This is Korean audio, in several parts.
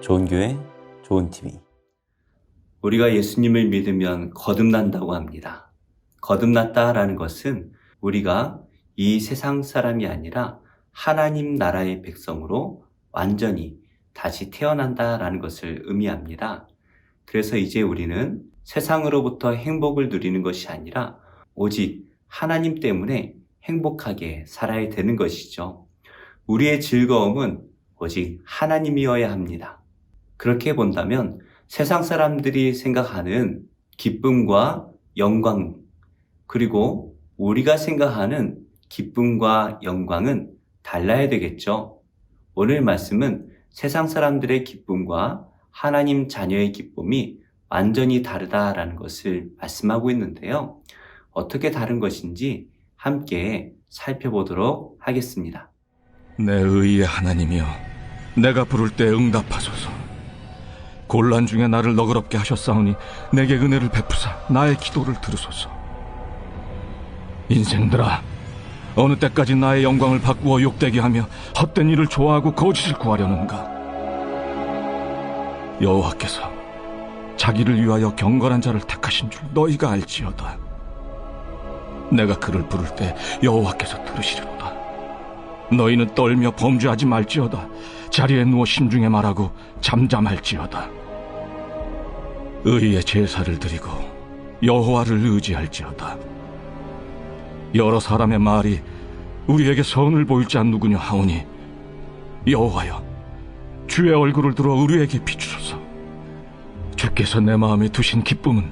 좋은 교회, 좋은 TV. 우리가 예수님을 믿으면 거듭난다고 합니다. 거듭났다라는 것은 우리가 이 세상 사람이 아니라 하나님 나라의 백성으로 완전히 다시 태어난다라는 것을 의미합니다. 그래서 이제 우리는 세상으로부터 행복을 누리는 것이 아니라 오직 하나님 때문에 행복하게 살아야 되는 것이죠. 우리의 즐거움은 오직 하나님이어야 합니다. 그렇게 본다면 세상 사람들이 생각하는 기쁨과 영광, 그리고 우리가 생각하는 기쁨과 영광은 달라야 되겠죠. 오늘 말씀은 세상 사람들의 기쁨과 하나님 자녀의 기쁨이 완전히 다르다라는 것을 말씀하고 있는데요. 어떻게 다른 것인지 함께 살펴보도록 하겠습니다. 내 의의 하나님이여, 내가 부를 때 응답하소서. 곤란 중에 나를 너그럽게 하셨사오니 내게 은혜를 베푸사 나의 기도를 들으소서. 인생들아, 어느 때까지 나의 영광을 바꾸어 욕되게 하며 헛된 일을 좋아하고 거짓을 구하려는가? 여호와께서 자기를 위하여 경건한 자를 택하신 줄 너희가 알지어다. 내가 그를 부를 때 여호와께서 들으시리로다. 너희는 떨며 범죄하지 말지어다. 자리에 누워 심중에 말하고 잠잠할지어다. 의의 제사를 드리고 여호와를 의지할지어다. 여러 사람의 말이 우리에게 선을 보일 자 누구냐 하오니, 여호와여, 주의 얼굴을 들어 우리에게 비추소서. 주께서 내 마음에 두신 기쁨은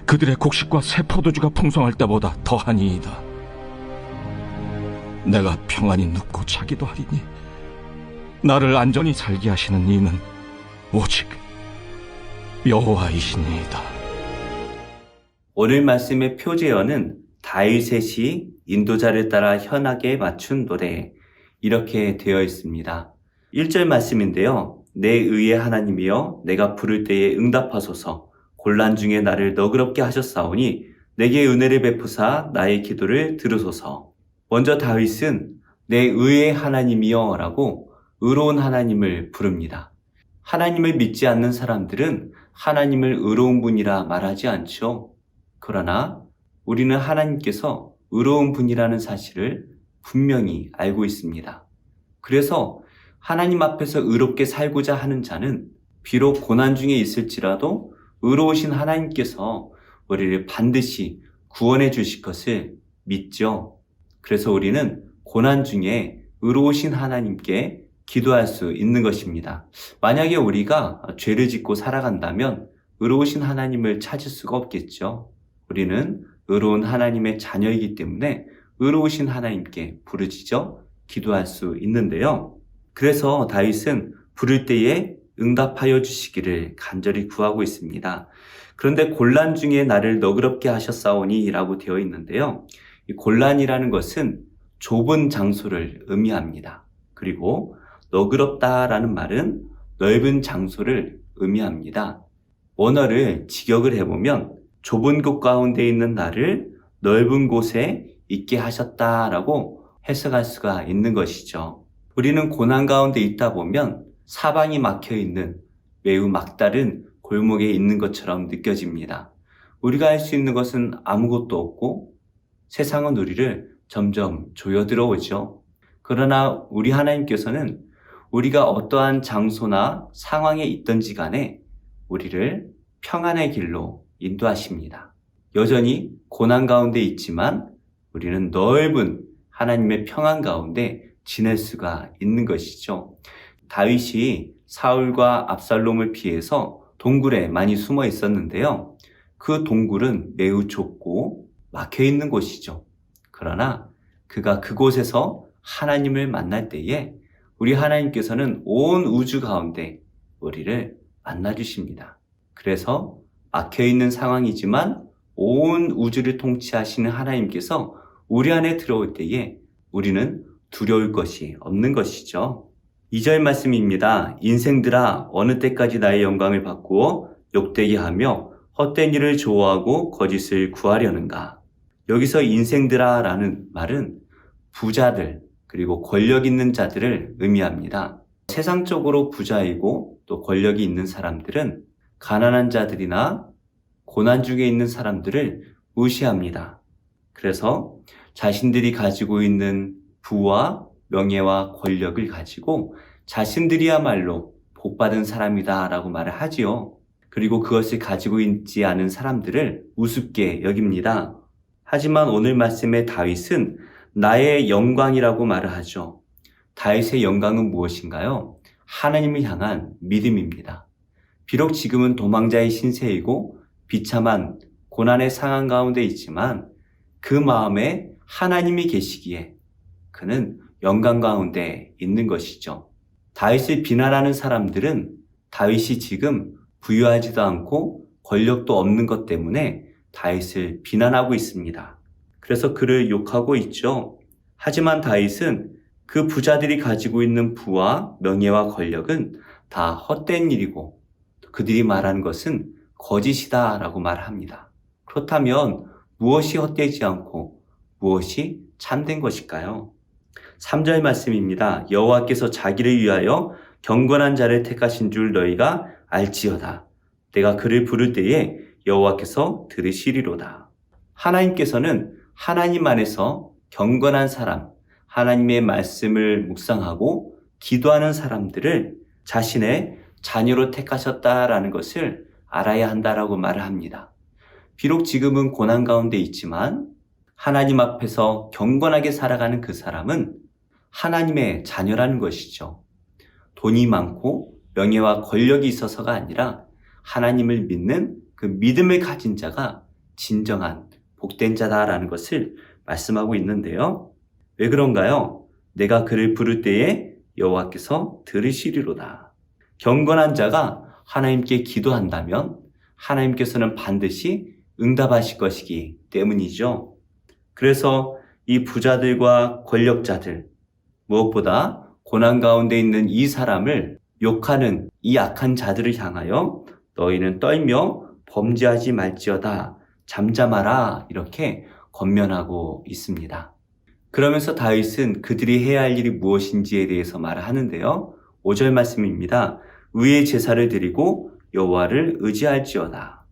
그들의 곡식과 새 포도주가 풍성할 때보다 더하니이다. 내가 평안히 눕고 자기도 하리니 나를 안전히 살게 하시는 이는 오직 여호와이시니이다. 오늘 말씀의 표제어는 다윗의 인도자를 따라 현악에 맞춘 노래, 이렇게 되어 있습니다. 1절 말씀인데요. 내 의의 하나님이여, 내가 부를 때에 응답하소서. 곤란 중에 나를 너그럽게 하셨사오니 내게 은혜를 베푸사 나의 기도를 들으소서. 먼저 다윗은 내 의의 하나님이여 라고 의로운 하나님을 부릅니다. 하나님을 믿지 않는 사람들은 하나님을 의로운 분이라 말하지 않죠. 그러나 우리는 하나님께서 의로운 분이라는 사실을 분명히 알고 있습니다. 그래서 하나님 앞에서 의롭게 살고자 하는 자는 비록 고난 중에 있을지라도 의로우신 하나님께서 우리를 반드시 구원해 주실 것을 믿죠. 그래서 우리는 고난 중에 의로우신 하나님께 기도할 수 있는 것입니다. 만약에 우리가 죄를 짓고 살아간다면 의로우신 하나님을 찾을 수가 없겠죠. 우리는 의로운 하나님의 자녀이기 때문에 의로우신 하나님께 부르짖어 기도할 수 있는데요. 그래서 다윗은 부를 때에 응답하여 주시기를 간절히 구하고 있습니다. 그런데 곤란 중에 나를 너그럽게 하셨사오니 라고 되어 있는데요. 이 곤란이라는 것은 좁은 장소를 의미합니다. 그리고 너그럽다라는 말은 넓은 장소를 의미합니다. 원어를 직역을 해보면 좁은 곳 가운데 있는 나를 넓은 곳에 있게 하셨다라고 해석할 수가 있는 것이죠. 우리는 고난 가운데 있다 보면 사방이 막혀있는 매우 막다른 골목에 있는 것처럼 느껴집니다. 우리가 할 수 있는 것은 아무것도 없고 세상은 우리를 점점 조여들어오죠. 그러나 우리 하나님께서는 우리가 어떠한 장소나 상황에 있든지 간에 우리를 평안의 길로 인도하십니다. 여전히 고난 가운데 있지만 우리는 넓은 하나님의 평안 가운데 지낼 수가 있는 것이죠. 다윗이 사울과 압살롬을 피해서 동굴에 많이 숨어 있었는데요. 그 동굴은 매우 좁고 막혀 있는 곳이죠. 그러나 그가 그곳에서 하나님을 만날 때에 우리 하나님께서는 온 우주 가운데 우리를 만나주십니다. 그래서 막혀있는 상황이지만 온 우주를 통치하시는 하나님께서 우리 안에 들어올 때에 우리는 두려울 것이 없는 것이죠. 2절 말씀입니다. 인생들아, 어느 때까지 나의 영광을 바꾸어 욕되게 하며 헛된 일을 좋아하고 거짓을 구하려는가. 여기서 인생들아 라는 말은 부자들, 그리고 권력 있는 자들을 의미합니다. 세상적으로 부자이고 또 권력이 있는 사람들은 가난한 자들이나 고난 중에 있는 사람들을 무시합니다. 그래서 자신들이 가지고 있는 부와 명예와 권력을 가지고 자신들이야말로 복받은 사람이다 라고 말을 하지요. 그리고 그것을 가지고 있지 않은 사람들을 우습게 여깁니다. 하지만 오늘 말씀의 다윗은 나의 영광이라고 말을 하죠. 다윗의 영광은 무엇인가요? 하나님을 향한 믿음입니다. 비록 지금은 도망자의 신세이고 비참한 고난의 상황 가운데 있지만 그 마음에 하나님이 계시기에 그는 영광 가운데 있는 것이죠. 다윗을 비난하는 사람들은 다윗이 지금 부유하지도 않고 권력도 없는 것 때문에 다윗을 비난하고 있습니다. 그래서 그를 욕하고 있죠. 하지만 다윗은 그 부자들이 가지고 있는 부와 명예와 권력은 다 헛된 일이고 그들이 말하는 것은 거짓이다 라고 말합니다. 그렇다면 무엇이 헛되지 않고 무엇이 참된 것일까요? 3절 말씀입니다. 여호와께서 자기를 위하여 경건한 자를 택하신 줄 너희가 알지어다. 내가 그를 부를 때에 여호와께서 들으시리로다. 하나님께서는 하나님 안에서 경건한 사람, 하나님의 말씀을 묵상하고 기도하는 사람들을 자신의 자녀로 택하셨다라는 것을 알아야 한다라고 말을 합니다. 비록 지금은 고난 가운데 있지만 하나님 앞에서 경건하게 살아가는 그 사람은 하나님의 자녀라는 것이죠. 돈이 많고 명예와 권력이 있어서가 아니라 하나님을 믿는 그 믿음을 가진 자가 진정한 복된 자다라는 것을 말씀하고 있는데요. 왜 그런가요? 내가 그를 부를 때에 여호와께서 들으시리로다. 경건한 자가 하나님께 기도한다면 하나님께서는 반드시 응답하실 것이기 때문이죠. 그래서 이 부자들과 권력자들, 무엇보다 고난 가운데 있는 이 사람을 욕하는 이 악한 자들을 향하여 너희는 떨며 범죄하지 말지어다 잠잠하라 이렇게 권면하고 있습니다. 그러면서 다윗은 그들이 해야 할 일이 무엇인지에 대해서 말을 하는데요. 5절 말씀입니다. 의의 제사를 드리고 여호와를 의지할지어다.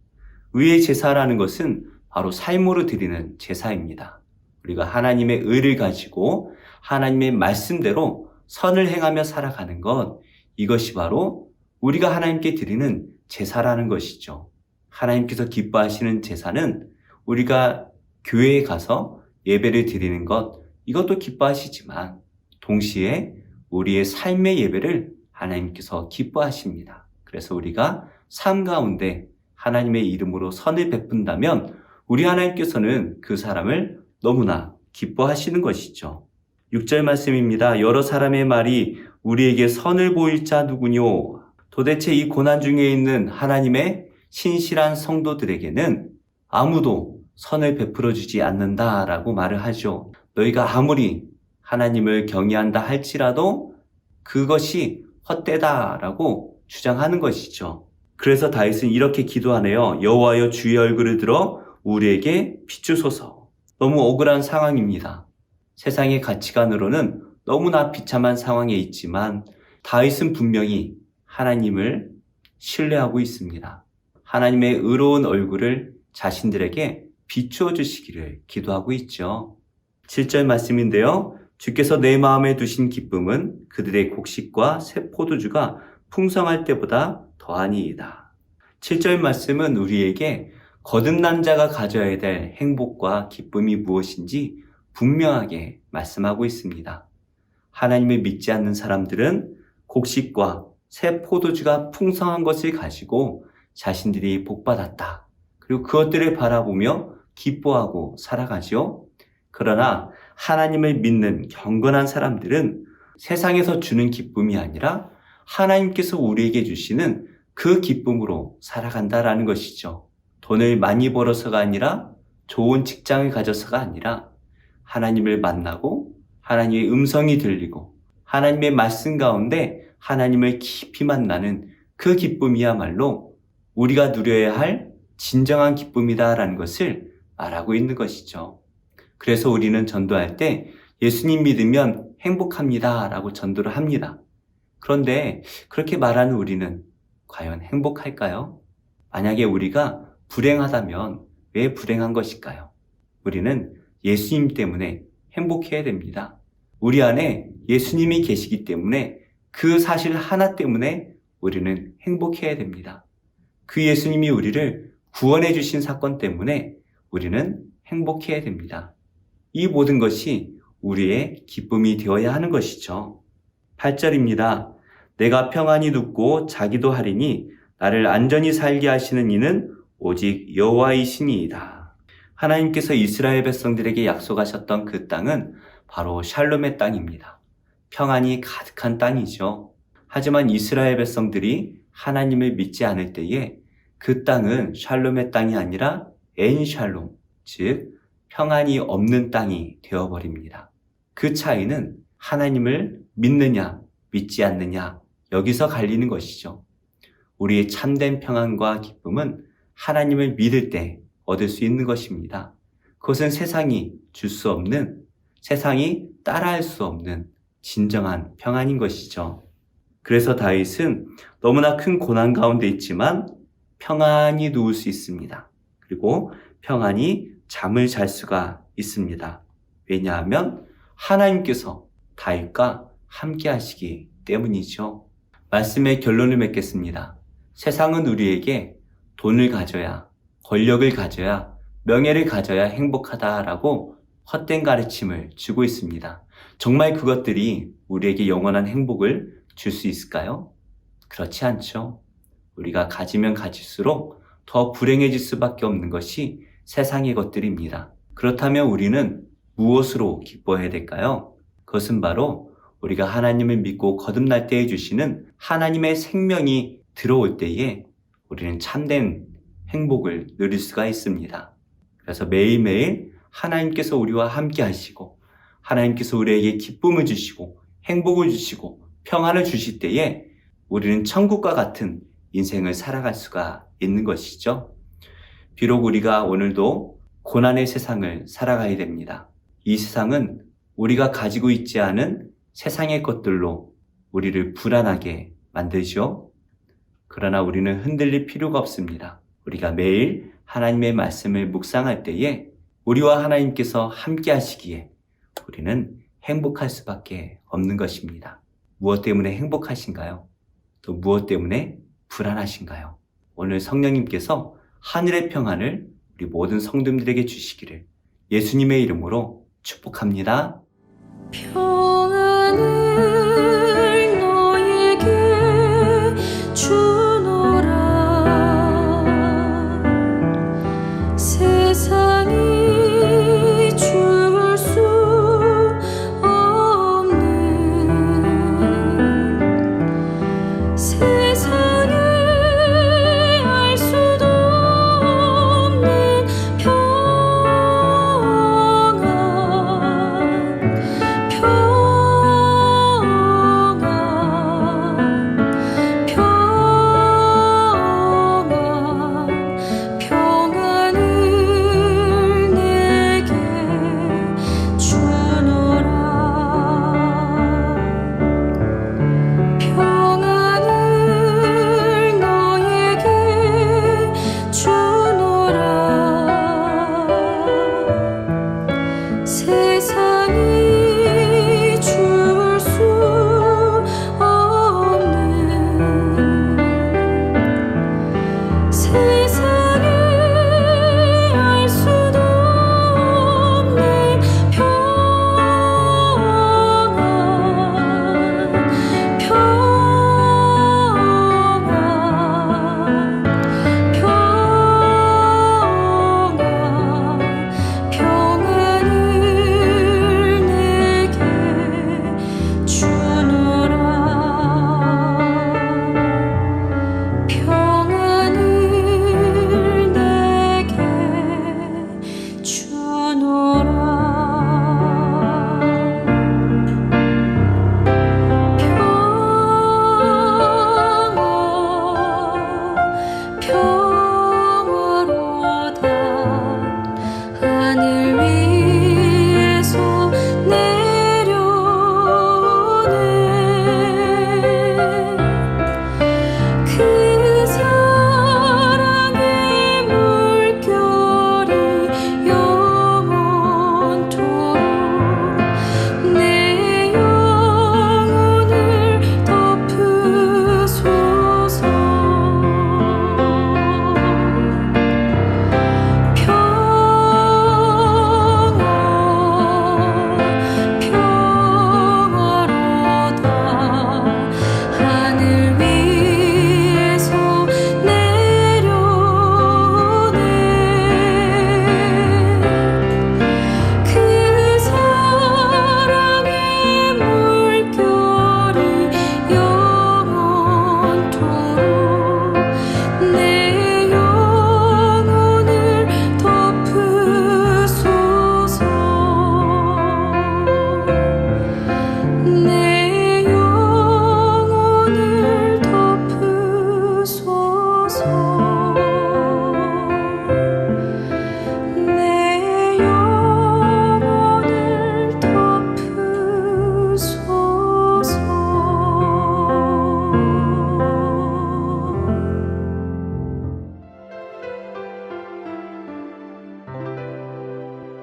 의의 제사라는 것은 바로 삶으로 드리는 제사입니다. 우리가 하나님의 의를 가지고 하나님의 말씀대로 선을 행하며 살아가는 것, 이것이 바로 우리가 하나님께 드리는 제사라는 것이죠. 하나님께서 기뻐하시는 제사는 우리가 교회에 가서 예배를 드리는 것, 이것도 기뻐하시지만 동시에 우리의 삶의 예배를 하나님께서 기뻐하십니다. 그래서 우리가 삶 가운데 하나님의 이름으로 선을 베푼다면 우리 하나님께서는 그 사람을 너무나 기뻐하시는 것이죠. 6절 말씀입니다. 여러 사람의 말이 우리에게 선을 보일 자 누구뇨? 도대체 이 고난 중에 있는 하나님의 신실한 성도들에게는 아무도 선을 베풀어 주지 않는다라고 말을 하죠. 너희가 아무리 하나님을 경외한다 할지라도 그것이 헛되다라고 주장하는 것이죠. 그래서 다윗은 이렇게 기도하네요. 여호와여 주의 얼굴을 들어 우리에게 비추소서. 너무 억울한 상황입니다. 세상의 가치관으로는 너무나 비참한 상황에 있지만 다윗은 분명히 하나님을 신뢰하고 있습니다. 하나님의 의로운 얼굴을 자신들에게 비추어 주시기를 기도하고 있죠. 7절 말씀인데요. 주께서 내 마음에 두신 기쁨은 그들의 곡식과 새 포도주가 풍성할 때보다 더하니이다. 7절 말씀은 우리에게 거듭난 자가 가져야 될 행복과 기쁨이 무엇인지 분명하게 말씀하고 있습니다. 하나님을 믿지 않는 사람들은 곡식과 새 포도주가 풍성한 것을 가지고 자신들이 복받았다. 그리고 그것들을 바라보며 기뻐하고 살아가죠. 그러나 하나님을 믿는 경건한 사람들은 세상에서 주는 기쁨이 아니라 하나님께서 우리에게 주시는 그 기쁨으로 살아간다라는 것이죠. 돈을 많이 벌어서가 아니라 좋은 직장을 가져서가 아니라 하나님을 만나고 하나님의 음성이 들리고 하나님의 말씀 가운데 하나님을 깊이 만나는 그 기쁨이야말로 우리가 누려야 할 진정한 기쁨이다라는 것을 말하고 있는 것이죠. 그래서 우리는 전도할 때 예수님 믿으면 행복합니다 라고 전도를 합니다. 그런데 그렇게 말하는 우리는 과연 행복할까요? 만약에 우리가 불행하다면 왜 불행한 것일까요? 우리는 예수님 때문에 행복해야 됩니다. 우리 안에 예수님이 계시기 때문에 그 사실 하나 때문에 우리는 행복해야 됩니다. 그 예수님이 우리를 구원해 주신 사건 때문에 우리는 행복해야 됩니다. 이 모든 것이 우리의 기쁨이 되어야 하는 것이죠. 8절입니다. 내가 평안히 눕고 자기도 하리니 나를 안전히 살게 하시는 이는 오직 여호와이시니이다. 하나님께서 이스라엘 백성들에게 약속하셨던 그 땅은 바로 샬롬의 땅입니다. 평안이 가득한 땅이죠. 하지만 이스라엘 백성들이 하나님을 믿지 않을 때에 그 땅은 샬롬의 땅이 아니라 엔샬롬, 즉 평안이 없는 땅이 되어버립니다. 그 차이는 하나님을 믿느냐 믿지 않느냐 여기서 갈리는 것이죠. 우리의 참된 평안과 기쁨은 하나님을 믿을 때 얻을 수 있는 것입니다. 그것은 세상이 줄 수 없는, 세상이 따라할 수 없는 진정한 평안인 것이죠. 그래서 다윗은 너무나 큰 고난 가운데 있지만 평안히 누울 수 있습니다. 그리고 평안히 잠을 잘 수가 있습니다. 왜냐하면 하나님께서 다윗과 함께 하시기 때문이죠. 말씀의 결론을 맺겠습니다. 세상은 우리에게 돈을 가져야, 권력을 가져야, 명예를 가져야 행복하다라고 헛된 가르침을 주고 있습니다. 정말 그것들이 우리에게 영원한 행복을 줄 수 있을까요? 그렇지 않죠. 우리가 가지면 가질수록 더 불행해질 수밖에 없는 것이 세상의 것들입니다. 그렇다면 우리는 무엇으로 기뻐해야 될까요? 그것은 바로 우리가 하나님을 믿고 거듭날 때에 주시는 하나님의 생명이 들어올 때에 우리는 참된 행복을 누릴 수가 있습니다. 그래서 매일매일 하나님께서 우리와 함께 하시고 하나님께서 우리에게 기쁨을 주시고 행복을 주시고 평안을 주실 때에 우리는 천국과 같은 인생을 살아갈 수가 있는 것이죠. 비록 우리가 오늘도 고난의 세상을 살아가야 됩니다. 이 세상은 우리가 가지고 있지 않은 세상의 것들로 우리를 불안하게 만들죠. 그러나 우리는 흔들릴 필요가 없습니다. 우리가 매일 하나님의 말씀을 묵상할 때에 우리와 하나님께서 함께 하시기에 우리는 행복할 수밖에 없는 것입니다. 무엇 때문에 행복하신가요? 또 무엇 때문에 불안하신가요? 오늘 성령님께서 하늘의 평안을 우리 모든 성도님들에게 주시기를 예수님의 이름으로 축복합니다. 평안을 너에게 주노라. 세상이 줄 수 없는, 세상에 알 수도 없는 평안, 평안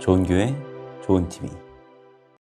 좋은 교회, 좋은 TV.